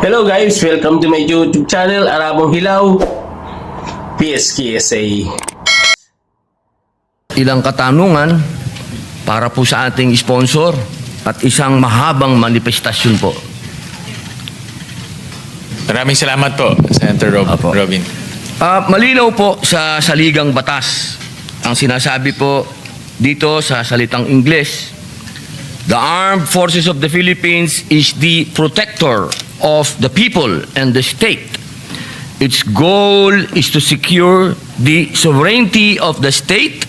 Hello guys, welcome to my YouTube channel, Arabong Hilaw, PSKSA. Ilang katanungan para po sa ating sponsor at isang mahabang manifestasyon po. Maraming salamat po, Senator Apo. Robin. Malinaw po sa saligang batas. Ang sinasabi po dito sa salitang Ingles, the Armed Forces of the Philippines is the protector of the people and the state. Its goal is to secure the sovereignty of the state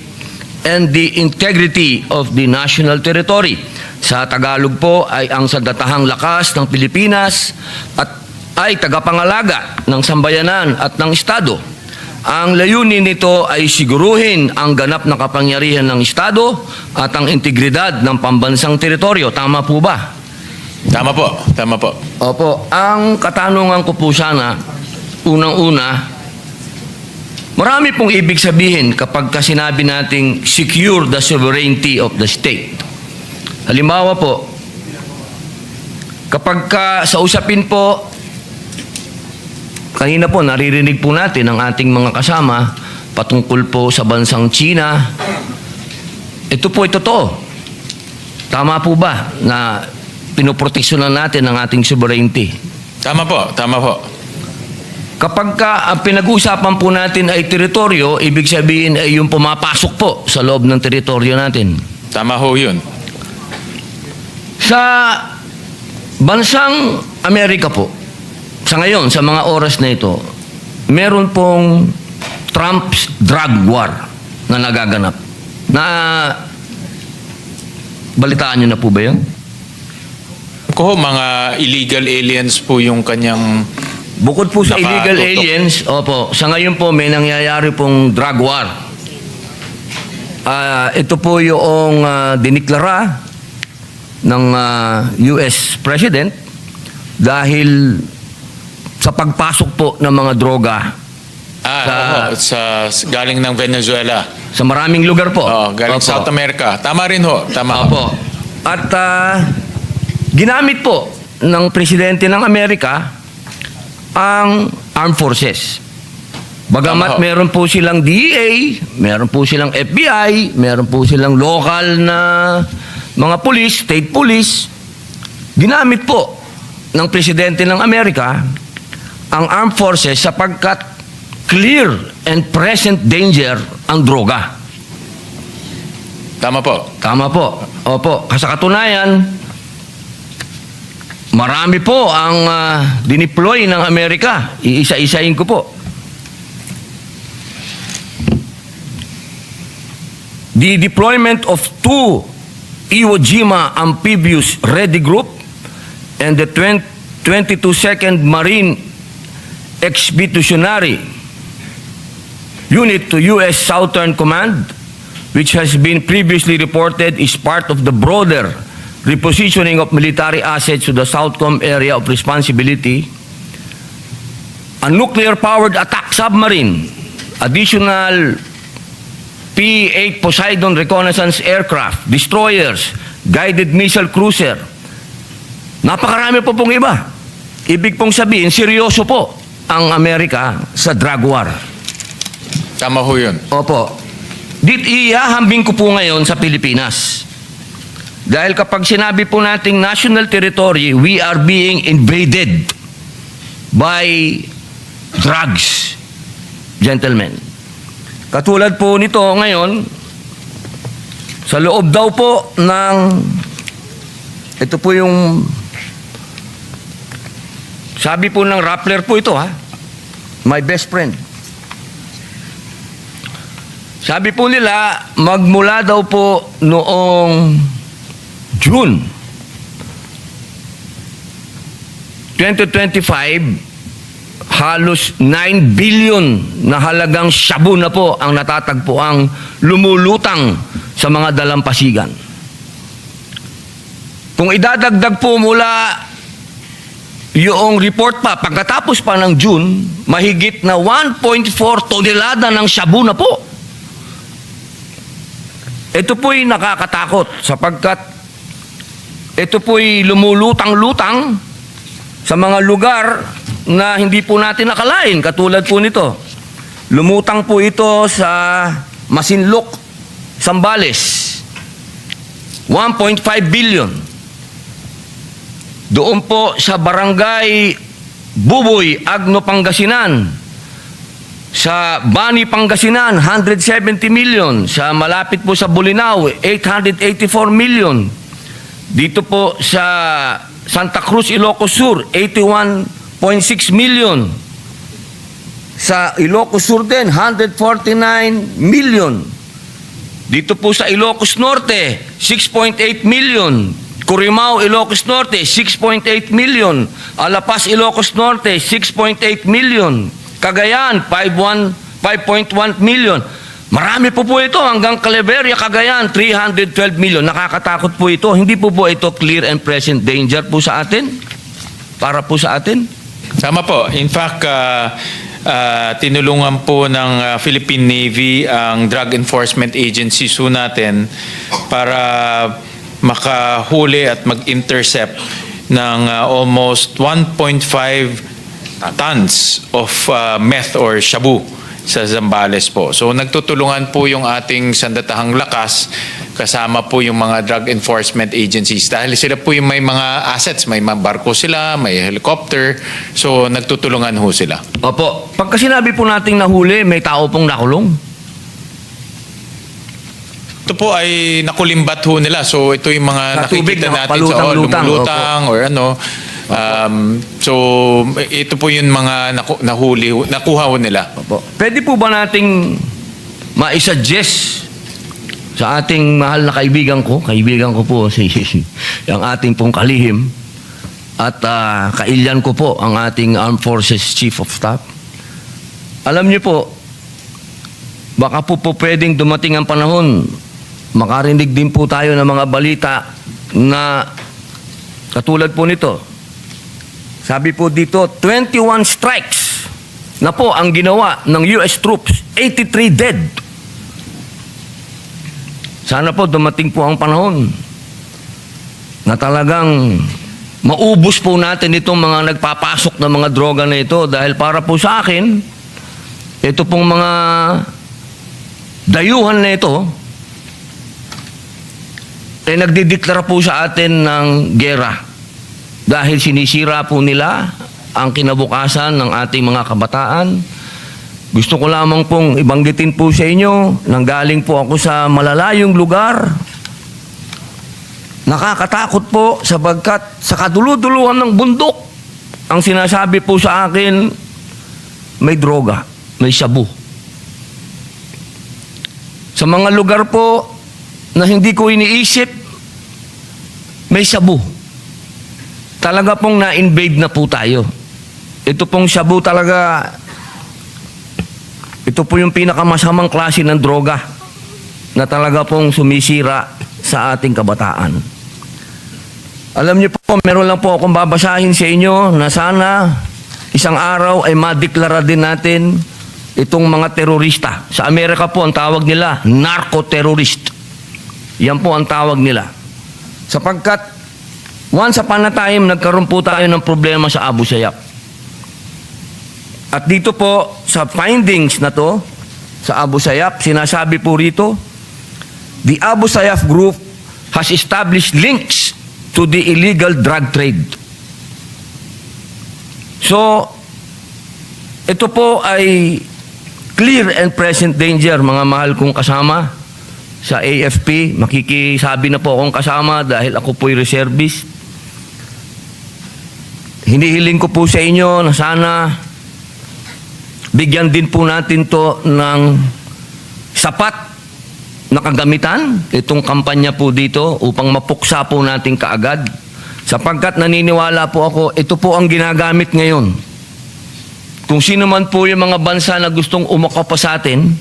and the integrity of the national territory. Sa Tagalog po ay ang sandatahang lakas ng Pilipinas at ay tagapangalaga ng sambayanan at ng Estado. Ang layunin nito ay siguruhin ang ganap na kapangyarihan ng Estado at ang integridad ng pambansang teritoryo. Tama po ba? Tama po, tama po. Opo. Ang katanungan ko po sana, unang-una, marami pong ibig sabihin kapag sinabi nating secure the sovereignty of the state. Halimbawa po, kapag sa usapin po, kanina po naririnig po natin ang ating mga kasama patungkol po sa bansang China. Ito po ay totoo. Tama po ba na pinoproteksyonan natin ang ating sovereignty? Tama po, tama po. Kapag ang pinag-uusapan po natin ay teritoryo, ibig sabihin ay yung pumapasok po sa loob ng teritoryo natin. Tama ho yun. Sa bansang Amerika po, sa ngayon, sa mga oras na ito, meron pong Trump's drug war na nagaganap. Balitaan nyo na po ba yun? Ko mga illegal aliens po yung kanyang... Bukod po sa illegal Nakatutok. aliens, opo, sa ngayon po may nangyayari pong drug war. Ito po yung diniklara ng US President dahil sa pagpasok po ng mga droga galing ng Venezuela. sa maraming lugar po. Galing Opo. South America. Tama rin ho, tama ho. Opo. At ginamit po ng Presidente ng Amerika ang Armed Forces. Bagamat Tama ho. meron po silang DEA, meron po silang FBI, meron po silang local na mga police, state police, ginamit po ng Presidente ng Amerika ang Armed Forces sapagkat clear and present danger ang droga. Tama po. Tama po. Opo. Sa katunayan, marami po ang dineploy ng Amerika. Iisa-isahin ko po. The deployment of 2 Iwo Jima Amphibious Ready Group and the 22nd Marine Expeditionary Unit to U.S. Southern Command, which has been previously reported is part of the broader repositioning of military assets to the Southcom area of responsibility, a nuclear-powered attack submarine, additional P-8 Poseidon reconnaissance aircraft, destroyers, guided missile cruiser. Napakarami po pong iba. Ibig pong sabihin, seryoso po ang Amerika sa drug war. Tama ho yun. Opo. Ihahambing ko po ngayon sa Pilipinas. Dahil kapag sinabi po nating national territory, we are being invaded by drugs, gentlemen. Katulad po nito ngayon, sa loob daw po ng, ito po yung, sabi po ng Rappler po ito my best friend. Sabi po nila, magmula daw po noong June 2025, halos 9 billion na halagang shabu na po ang natatagpuang lumulutang sa mga dalampasigan. Kung idadagdag po mula yung report pa, pagkatapos pa ng June, mahigit na 1.4 tonelada ng shabu na po. Ito po'y nakakatakot sapagkat ito po'y lumulutang-lutang sa mga lugar na hindi po natin nakalain, katulad po nito. Lumutang po ito sa Masinloc, Zambales. 1.5 billion. Doon po sa Barangay Buboy, Agno, Pangasinan. Sa Bani, Pangasinan, 170 million. Sa malapit po sa Bolinao, 884 million. Dito po sa Santa Cruz, Ilocos Sur, 81.6 million. Sa Ilocos Sur din, 149 million. Dito po sa Ilocos Norte, 6.8 million. Corimao, Ilocos Norte, 6.8 million. Alapas, Ilocos Norte, 6.8 million. Cagayan, 5.1 million. Marami po ito. Hanggang Calaveria, Cagayan, 312 million. Nakakatakot po ito. Hindi po ito clear and present danger po sa atin? Para po sa atin? Tama po. In fact, tinulungan po ng Philippine Navy ang Drug Enforcement Agency so natin para makahuli at mag-intercept ng almost 1.5 tons of meth or shabu sa Zambales po. So nagtutulungan po yung ating sandatahang lakas kasama po yung mga drug enforcement agencies dahil sila po yung may mga assets, may mga barko sila, may helicopter, so nagtutulungan ho sila. Opo. Pagka sinabi po nating nahuli, may tao pong nakulong. Ito po ay nakulimbat ho nila. So ito yung mga Sa tubig, nakikita natin sa palutang-lutang. lumulutang or ano. So ito po yung mga nahuli, nakuha ho nila. Opo. Pwede po ba nating maisuggest sa ating mahal na kaibigan ko po si ang ating pong kalihim at kailyan ko po ang ating Armed Forces Chief of Staff. Alam niyo po, baka po pwedeng dumating ang panahon, makarinig din po tayo ng mga balita na katulad po nito. Sabi po dito, 21 strikes na po ang ginawa ng US troops, 83 dead. Sana po dumating po ang panahon na talagang maubos po natin itong mga nagpapasok ng mga droga na ito dahil para po sa akin, ito pong mga dayuhan na ito ay nagdideklara po sa atin ng gera dahil sinisira po nila ang kinabukasan ng ating mga kabataan. Gusto ko lamang pong ibanggitin po sa inyo, nanggaling po ako sa malalayong lugar. Nakakatakot po sapagkat sa kaduluduluhan ng bundok, ang sinasabi po sa akin, may droga, may shabu. Sa mga lugar po na hindi ko iniisip, may shabu. Talaga pong na-invade na po tayo. Ito pong shabu talaga, ito po yung pinakamasamang klase ng droga na talaga pong sumisira sa ating kabataan. Alam niyo po, meron lang po akong babasahin sa inyo na sana isang araw ay madeklara din natin itong mga terorista. Sa Amerika po ang tawag nila, narco-terrorist. Yan po ang tawag nila. Sapagkat once upon a time, nagkaroon po tayo ng problema sa Abu Sayyaf. At dito po, sa findings na to, sa Abu Sayyaf, sinasabi po rito, the Abu Sayyaf group has established links to the illegal drug trade. So, ito po ay clear and present danger, mga mahal kong kasama sa AFP. Makikisabi na po akong kasama dahil ako po'y reservist. Hinihiling ko po sa inyo na sana bigyan din po natin to ng sapat na kagamitan, itong kampanya po dito upang mapuksa po natin kaagad. Sapagkat naniniwala po ako, ito po ang ginagamit ngayon. Kung sino man po yung mga bansa na gustong umakapa sa atin,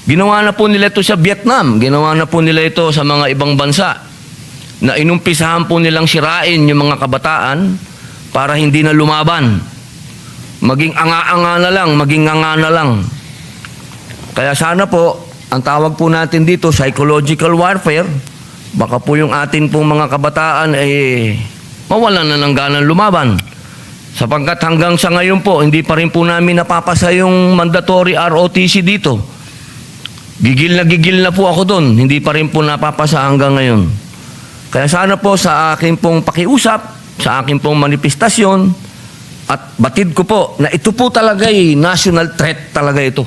ginawa na po nila ito sa Vietnam, ginawa na po nila ito sa mga ibang bansa, na inumpisahan po nilang sirain yung mga kabataan para hindi na lumaban. Maging anga-anga na lang, maging anga na lang. Kaya sana po, ang tawag po natin dito, psychological warfare, baka po yung atin pong mga kabataan ay mawalan na ng ganang lumaban. Sapagkat hanggang sa ngayon po, hindi pa rin po namin napapasa yung mandatory ROTC dito. Gigil na po ako doon. Hindi pa rin po napapasa hanggang ngayon. Kaya sana po sa akin pong pakiusap, sa akin pong manifestasyon, at batid ko po na ito po talaga national threat talaga ito.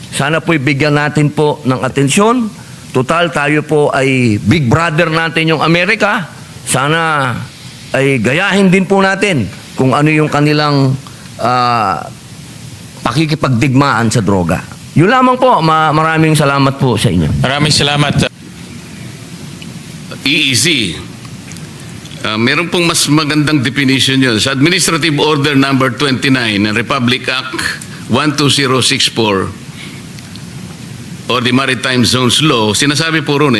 Sana po ibigyan natin po ng atensyon. Total, tayo po ay big brother natin yung Amerika. Sana ay gayahin din po natin kung ano yung kanilang pakikipagdigmaan sa droga. Yun lamang po. Maraming salamat po sa inyo. Maraming salamat. EEZ. Meron pong mas magandang definition yun. Sa Administrative Order Number 29 ng Republic Act 12064 or the Maritime Zones Law, sinasabi po ron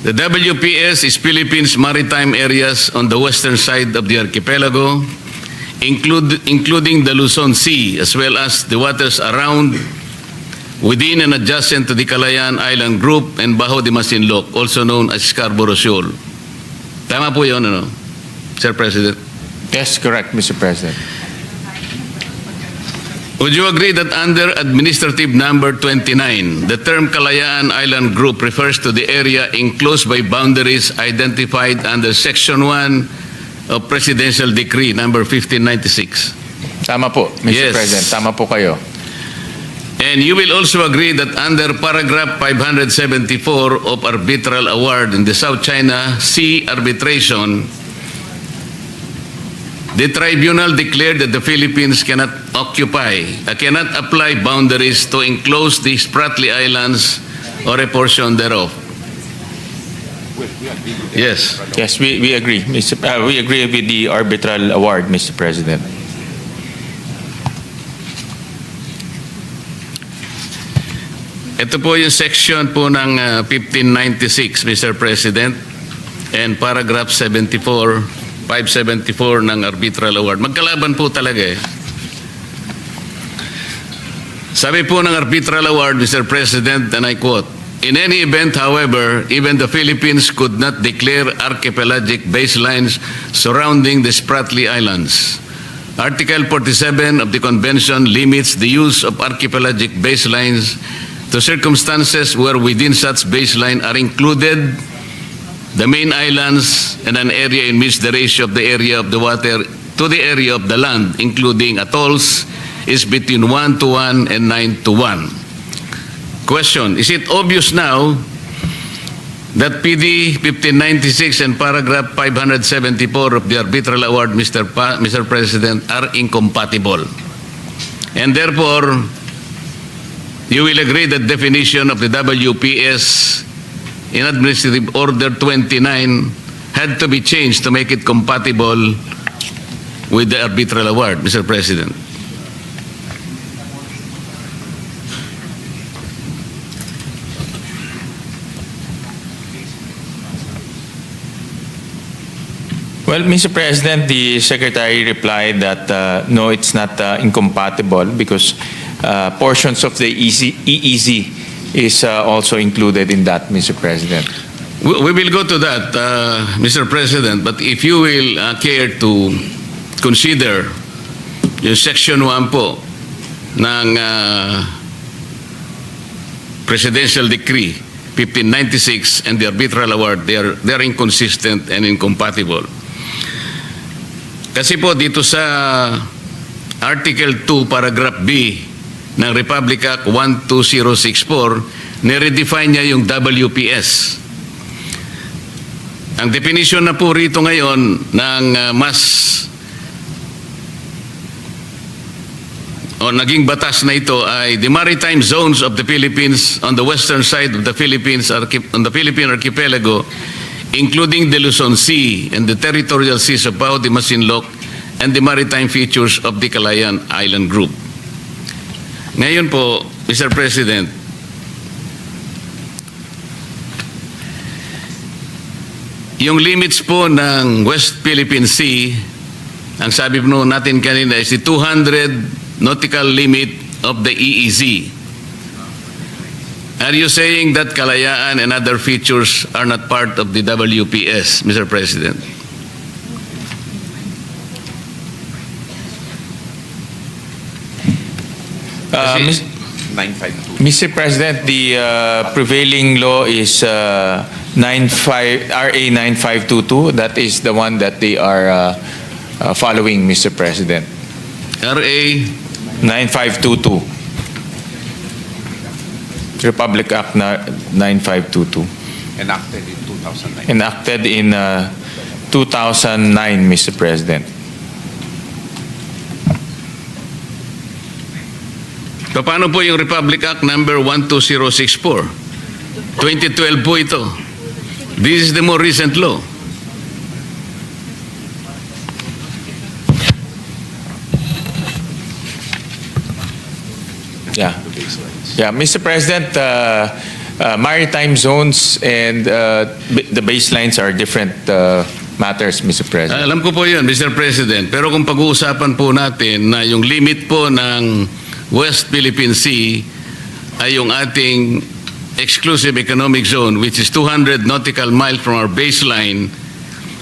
the WPS is Philippines maritime areas on the western side of the archipelago, including the Luzon Sea, as well as the waters around, within and adjacent to the Kalayaan Island Group and Bajo de Masinloc, also known as Scarborough Shoal. Tama po yun, Sir President? Yes, correct, Mr. President. Would you agree that under Administrative Number 29, the term Kalayaan Island Group refers to the area enclosed by boundaries identified under Section 1 of Presidential Decree Number 1596? Tama po, Mr. Yes. President. Tama po kayo. And you will also agree that under Paragraph 574 of Arbitral Award in the South China Sea Arbitration, the tribunal declared that the Philippines cannot apply boundaries to enclose the Spratly Islands or a portion thereof. Yes. Yes, we agree. We agree with the arbitral award, Mr. President. Ito po yung section po ng 1596, Mr. President, and paragraph 574 ng Arbitral Award. Magkalaban po talaga Sabi po ng Arbitral Award, Mr. President, and I quote, "In any event, however, even the Philippines could not declare archipelagic baselines surrounding the Spratly Islands. Article 47 of the Convention limits the use of archipelagic baselines to circumstances where within such baseline are included the main islands and an area in which the ratio of the area of the water to the area of the land, including atolls, is between 1:1 and 9:1. Question, is it obvious now that PD 1596 and paragraph 574 of the Arbitral Award, Mr. President, are incompatible? And therefore, you will agree that definition of the WPS in Administrative Order 29 had to be changed to make it compatible with the Arbitral Award, Mr. President. Well, Mr. President, the Secretary replied that no, it's not incompatible because portions of the EEZ is also included in that, Mr. President. We will go to that, Mr. President, but if you will care to consider yung Section 1 po ng Presidential Decree 1596 and the Arbitral Award, they are inconsistent and incompatible. Kasi po dito sa Article 2, Paragraph B ng Republic Act 12064, niredefine niya yung WPS. Ang definition na po rito ngayon ng naging batas na ito ay the maritime zones of the Philippines on the western side of the Philippines on the Philippine archipelago, including the Luzon Sea and the territorial seas of Bajo de Masinloc and the maritime features of the Kalayaan Island Group. Ngayon po, Mr. President, yung limits po ng West Philippine Sea, ang sabi po natin kanina is the 200 nautical limit of the EEZ. Are you saying that Kalayaan and other features are not part of the WPS, Mr. President? Mis- Mr. President, the prevailing law is RA 9522. That is the one that they are following, Mr. President. RA 9522. Republic Act 9522. Enacted in 2009. Enacted in 2009, Mr. President. Paano po yung Republic Act number 12064? 2012 po ito. This is the more recent law. Yeah. Yeah, Mr. President, maritime zones and the baselines are different matters, Mr. President. Alam ko po yun, Mr. President. Pero kung pag-uusapan po natin na yung limit po ng West Philippine Sea ay yung ating exclusive economic zone, which is 200 nautical miles from our baseline,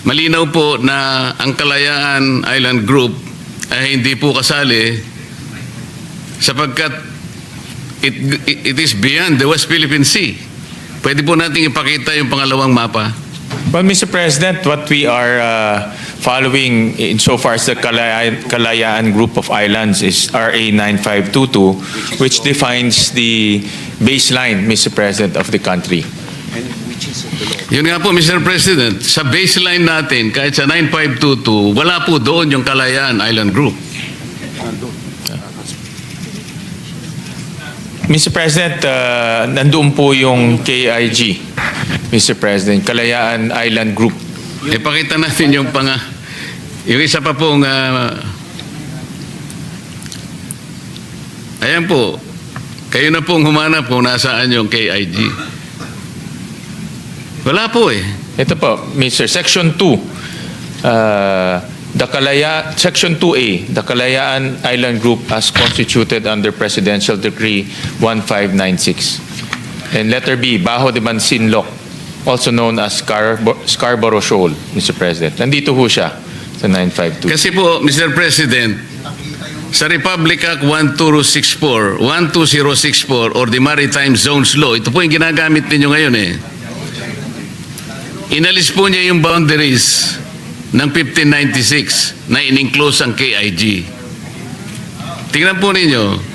malinaw po na ang Kalayaan Island Group ay hindi po kasali sapagkat it is beyond the West Philippine Sea. Pwede po natin ipakita yung pangalawang mapa. Well, Mr. President, what we are following insofar as the Kalayaan Group of Islands is RA 9522, which defines the baseline, Mr. President, of the country. Yun nga po, Mr. President, sa baseline natin, kahit sa 9522, wala po doon yung Kalayaan Island Group. Mr. President, nandoon po yung KIG, Mr. President, Kalayaan Island Group. Ipakita natin yung yung isa pa pong ayan po, kayo na pong humanap kung nasaan yung KIG. Wala po eh. Ito po, Mr. Section 2, Section 2A, the Kalayaan Island Group as constituted under Presidential Decree 1596. And letter B, Bajo de Mansinloc, also known as Scarborough Shoal, Mr. President. Nandito ho siya sa 952. Kasi po, Mr. President, sa Republic Act 12064 or the Maritime Zones Law, ito po yung ginagamit ninyo ngayon eh. Inalis po niya yung boundaries ng 1596 na in-enclose ang KIG. Tingnan po ninyo,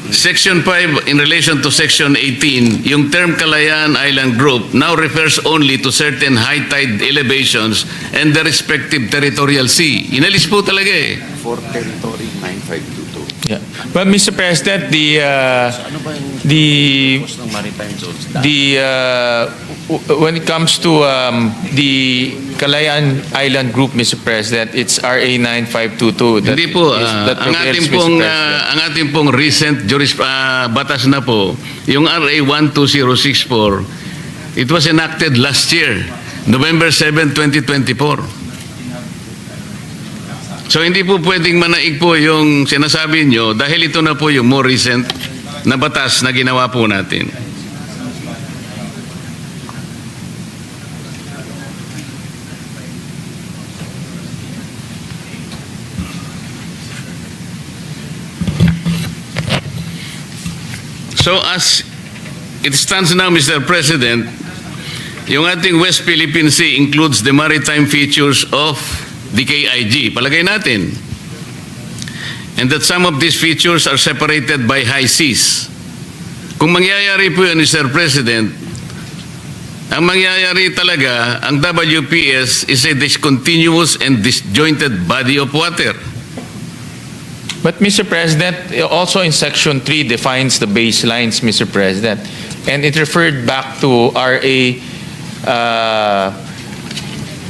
Section 5 in relation to Section 18, yung term Kalayaan Island Group now refers only to certain high tide elevations and the respective territorial sea. Inalis po talaga eh. For territory 9522. Yeah. But Mr. President, Ano ba yung cost ng maritime zones? when it comes to the Kalayaan Island Group, Mr. President, it's RA 9522. Hindi po, that ang prevails, ating pong Mr. President. ang ating pong recent batas na po, yung RA 12064, it was enacted last year, November 7, 2024. So hindi po pwedeng manaig po yung sinasabi nyo dahil ito na po yung more recent na batas na ginawa po natin. So as it stands now, Mr. President, yung ating West Philippine Sea includes the maritime features of the KIG. Palagay natin. And that some of these features are separated by high seas. Kung mangyayari po yun, Mr. President, ang mangyayari talaga, ang WPS is a discontinuous and disjointed body of water. But Mr. President, also in Section 3 defines the baselines, Mr. President, and it referred back to RA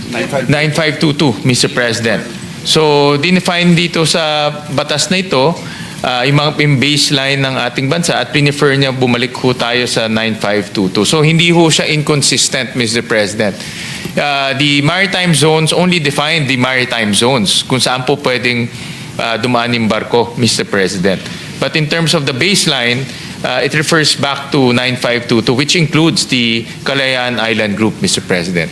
9522, Mr. President. So, dinefine dito sa batas na ito, yung baseline ng ating bansa at prefer niya bumalik ho tayo sa 9522. So, hindi ho siya inconsistent, Mr. President. The maritime zones only define the maritime zones, kung saan po pwedeng dumaan yung barko, Mr. President. But in terms of the baseline, it refers back to 9522, which includes the Kalayaan Island Group, Mr. President.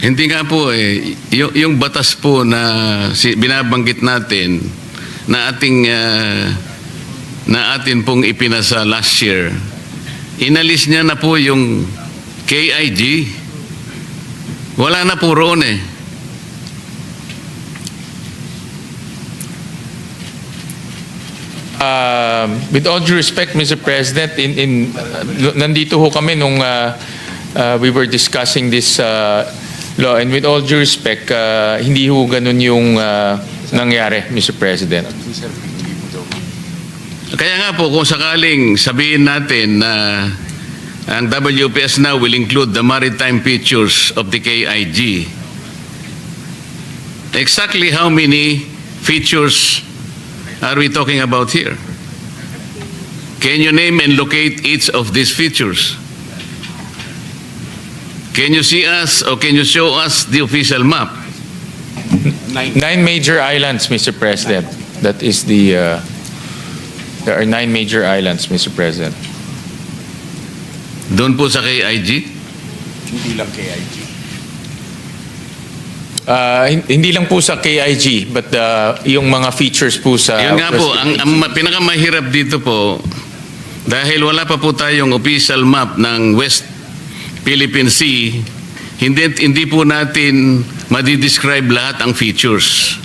Hindi nga po yung batas po na binabanggit natin na atin pong ipinasa last year, inalis niya na po yung KIG. Wala na po roon eh. With all due respect, Mr. President, nandito ho kami nung we were discussing this law, and with all due respect, hindi ho ganun yung nangyari, Mr. President. Kaya nga po, kung sakaling sabihin natin na ang WPS now will include the maritime features of the KIG, exactly how many features are we talking about here? Can you name and locate each of these features? Can you see us or can you show us the official map? 9 major islands, Mr. President. That is the, there are 9 major islands, Mr. President. Doon po sa KIG? Hindi lang po sa KIG, but yung mga features po sa... Yun nga po, ang pinakamahirap dito po, dahil wala pa po tayong official map ng West Philippine Sea, hindi po natin madidescribe lahat ang features.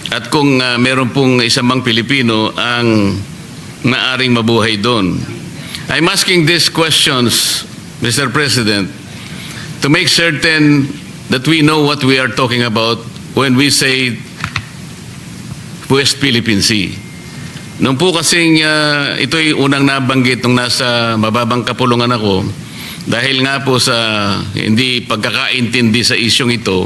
At kung meron pong isang mang Pilipino ang maaring mabuhay doon. I'm asking these questions, Mr. President, to make certain that we know what we are talking about when we say West Philippine Sea. Nung po kasing ito'y unang nabanggit nung nasa mababang kapulungan ako, dahil nga po sa hindi pagkakaintindi sa isyong ito,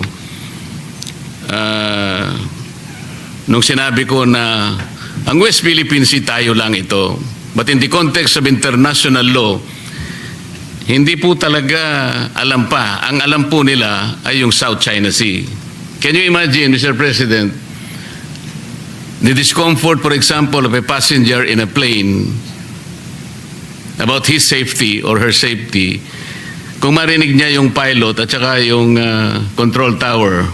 nung sinabi ko na ang West Philippine Sea tayo lang ito, but in the context of international law, hindi po talaga alam pa. Ang alam po nila ay yung South China Sea. Can you imagine, Mr. President, the discomfort, for example, of a passenger in a plane about his safety or her safety, kung marinig niya yung pilot at saka yung control tower,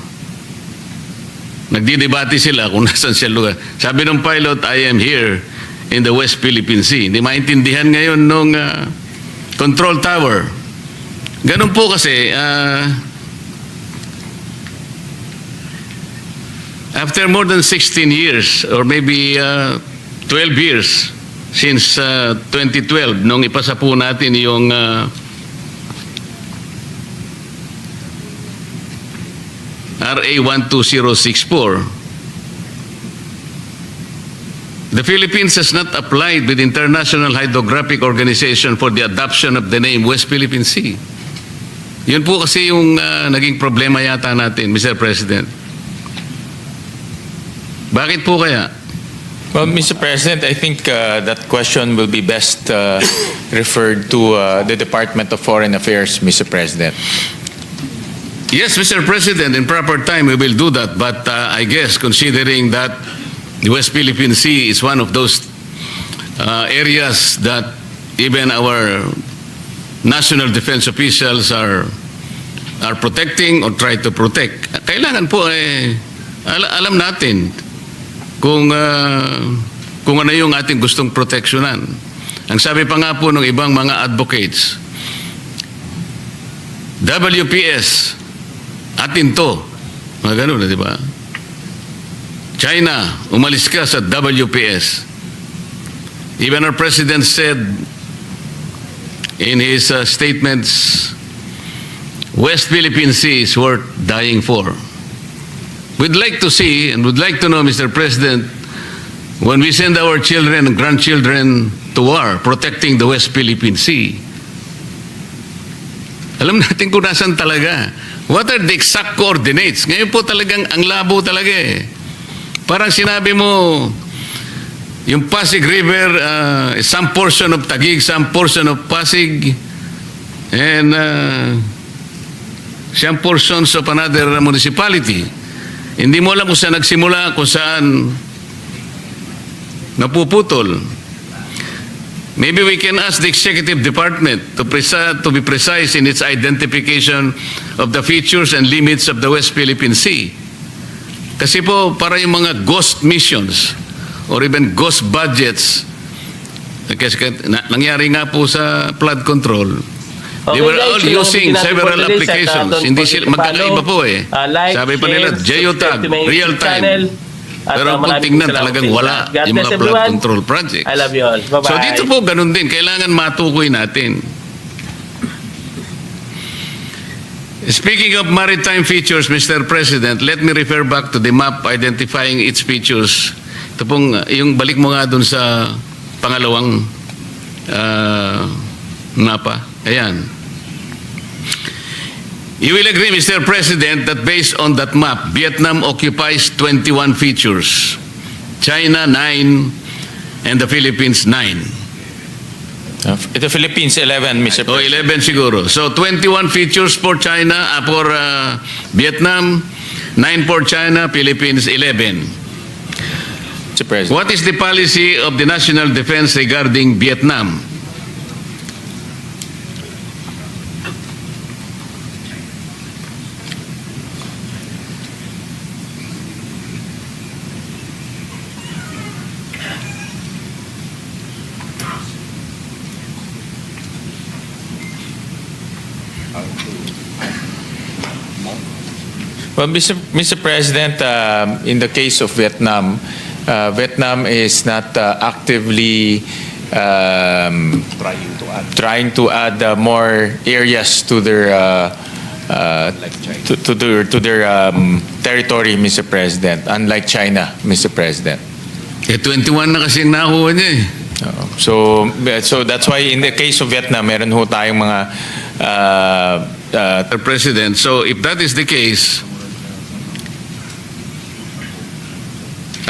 nagdidebate sila kung nasan siya lugar. Sabi ng pilot, I am here in the West Philippine Sea. Hindi maintindihan ngayon nung control tower. Ganun po kasi, after more than 16 years or maybe 12 years since 2012, nung ipasa po natin yung RA 12064, the Philippines has not applied with the International Hydrographic Organization for the adoption of the name West Philippine Sea. Yun po kasi yung naging problema yata natin, Mr. President. Bakit po kaya? Well, Mr. President, I think that question will be best referred to the Department of Foreign Affairs, Mr. President. Yes, Mr. President, in proper time we will do that. But I guess considering that the West Philippine Sea is one of those areas that even our national defense officials are protecting or try to protect, kailangan po alam natin kung ano yung ating gustong proteksyonan. Ang sabi pa nga po ng ibang mga advocates, WPS, atin to. Mga ganun, di ba? China, umalis ka sa WPS. Even our president said in his statements, West Philippine Sea is worth dying for. We'd like to see and would like to know, Mr. President, when we send our children and grandchildren to war protecting the West Philippine Sea, alam natin kung nasan talaga. What are the exact coordinates? Ngayon po talagang ang labo talaga eh. Parang sinabi mo, yung Pasig River, some portion of Taguig, some portion of Pasig, and some portions of another municipality. Hindi mo alam kung saan nagsimula, kung saan napuputol. Maybe we can ask the executive department to be precise in its identification of the features and limits of the West Philippine Sea. Kasi po, para yung mga ghost missions or even ghost budgets, kasi nangyari nga po sa flood control, they were all using several applications. Hindi sila, magkakaiba po eh. Sabi pa nila, geotag, real time. Pero kung tingnan, talagang wala yung mga flood control projects. I love you all. Bye-bye. So dito po, ganun din. Kailangan matukoy natin. Speaking of maritime features, Mr. President, let me refer back to the map identifying its features. Ito pong, yung balik mo nga dun sa pangalawang mapa. Ayan. You will agree, Mr. President, that based on that map, Vietnam occupies 21 features, China 9, and the Philippines 9. The Philippines 11, Mr. O President. 11 siguro. So 21 features for China, for Vietnam, 9 for China, Philippines 11. Mr. President. What is the policy of the national defense regarding Vietnam? Well, Mr. President, in the case of Vietnam, Vietnam is not actively trying to add more areas to their to their territory, Mr. President. Unlike China, Mr. President. 21 na kasi ang nakuha niya eh. So that's why in the case of Vietnam, meron ho tayong mga Mr. President, so if that is the case,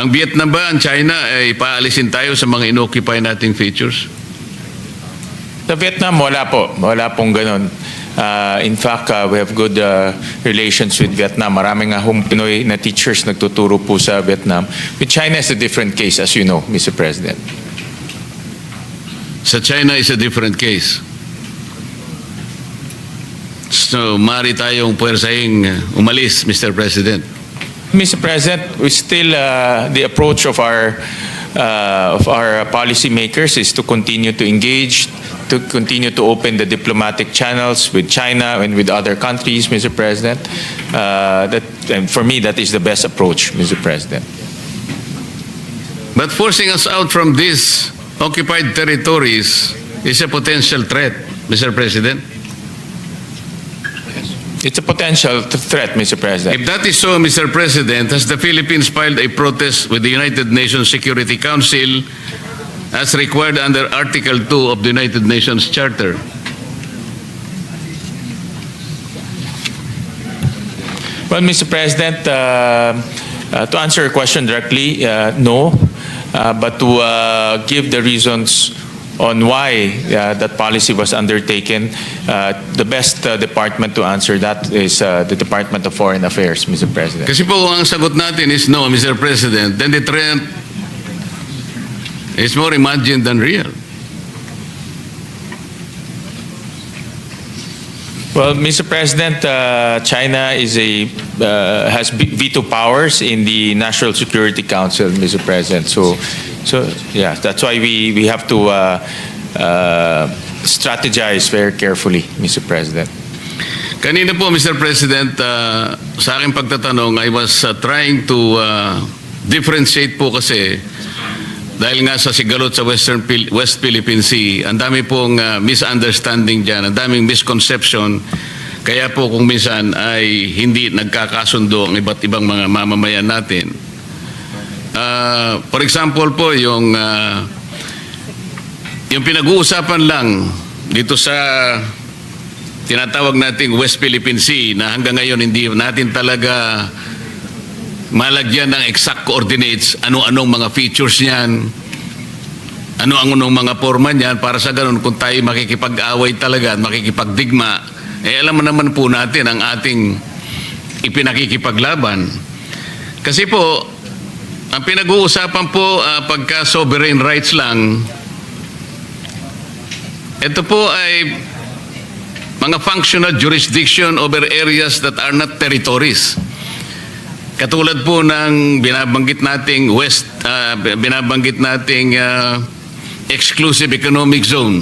ang Vietnam ba, ang China, ay paalisin tayo sa mga inoccupy nating features? Sa Vietnam, wala po. Wala pong ganun. In fact, we have good relations with Vietnam. Maraming nga Pinoy na teachers nagtuturo po sa Vietnam. With China is a different case, as you know, Mr. President. Sa China is a different case. So, maaari tayong puwersahing umalis, Mr. President. Mr. President, we still the approach of our policymakers is to continue to engage, to continue to open the diplomatic channels with China and with other countries, Mr. President. And for me, that is the best approach, Mr. President. But forcing us out from these occupied territories is a potential threat, Mr. President. It's a potential threat, Mr. President. If that is so, Mr. President, has the Philippines filed a protest with the United Nations Security Council as required under Article 2 of the United Nations Charter? Well, Mr. President, to answer your question directly, no. But to give the reasons on why that policy was undertaken, the best department to answer that is the Department of Foreign Affairs, Mr. President. Kasi po ang sagot natin is no, Mr. President, then the trend is more imagined than real. Well, Mr. President, China is has veto powers in the National Security Council, Mr. President. So yeah, that's why we have to strategize very carefully, Mr. President. Kanina po, Mr. President, sa aking pagtatanong, I was trying to differentiate po kasi dahil nga sa sigalot sa West Philippine Sea, ang dami pong misunderstanding dyan, ang daming misconception. Kaya po kung minsan ay hindi nagkakasundo ang iba't ibang mga mamamayan natin. For example po, yung pinag-uusapan lang dito sa tinatawag nating West Philippine Sea na hanggang ngayon hindi natin talaga malagyan ng exact coordinates, ano-anong mga features niyan, ano-anong mga forma niyan, para sa ganun kung tayo makikipag-away talaga at makikipagdigma, alam mo naman po natin ang ating ipinakikipaglaban. Kasi po, ang pinag-uusapan po pagka sovereign rights lang, Ito po ay mga functional jurisdiction over areas that are not territories. Katulad po ng binabanggit nating exclusive economic zone.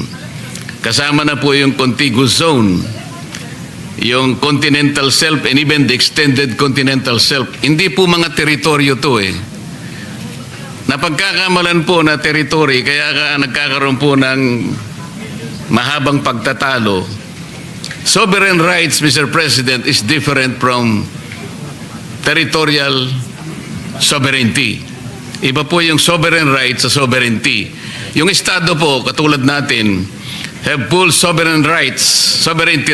Kasama na po yung contiguous zone, yung continental shelf, and even the extended continental shelf. Hindi po mga teritoryo to eh. Napagkakamalan po na teritoryo, kaya nagkakaroon po ng mahabang pagtatalo. Sovereign rights, Mr. President, is different from territorial sovereignty. Iba po yung sovereign rights sa sovereignty. Yung Estado po, katulad natin, have full sovereignty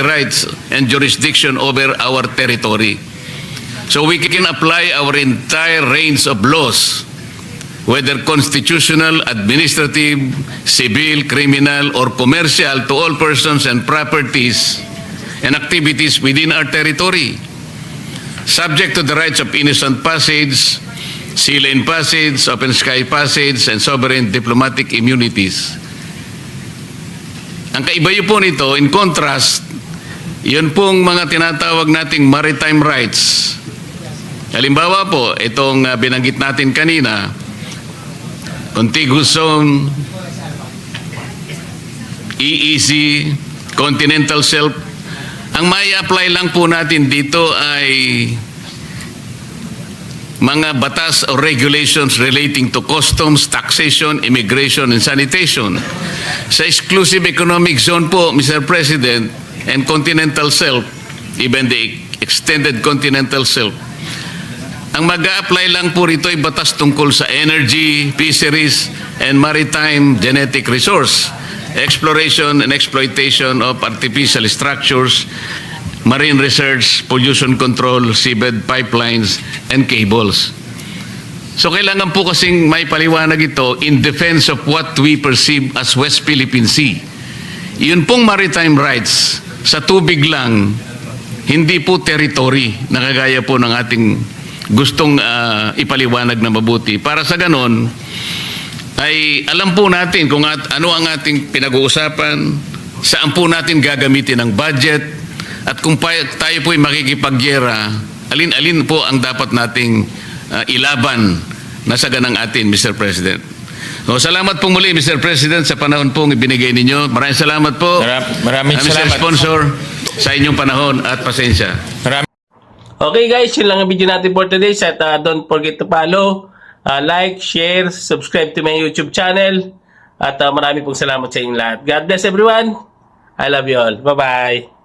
rights and jurisdiction over our territory. So we can apply our entire range of laws, whether constitutional, administrative, civil, criminal, or commercial, to all persons and properties and activities within our territory, subject to the rights of innocent passage, sea lane passage, open sky passage, and sovereign diplomatic immunities. Ang kaiba po nito, in contrast, yun pong mga tinatawag nating maritime rights. Halimbawa po, itong binanggit natin kanina, contiguous zone, EEZ, continental shelf. Ang may apply lang po natin dito ay mga batas or regulations relating to customs, taxation, immigration, and sanitation. Sa exclusive economic zone po, Mr. President, and continental shelf, even the extended continental shelf, ang mag-a-apply lang po rito ay batas tungkol sa energy, fisheries, and maritime genetic resource, exploration and exploitation of artificial structures, marine research, pollution control, seabed pipelines, and cables. So kailangan po kasing may paliwanag ito in defense of what we perceive as West Philippine Sea. Yun pong maritime rights sa tubig lang, hindi po territory, nakagaya po ng ating gustong ipaliwanag na mabuti. Para sa ganon, ay alam po natin kung ano ang ating pinag-uusapan, saan po natin gagamitin ang budget, at kung tayo po ay makikipagyera, alin-alin po ang dapat nating ilaban na sa ganang atin, Mr. President. So, salamat po muli, Mr. President, sa panahon pong ibinigay ninyo. Maraming salamat po. Maraming Mr. salamat. Sponsor, sa inyong panahon at pasensya. Okay guys, yun lang ang video natin for today. At don't forget to follow, like, share, subscribe to my YouTube channel. At marami pong salamat sa inyong lahat. God bless everyone. I love you all. Bye-bye.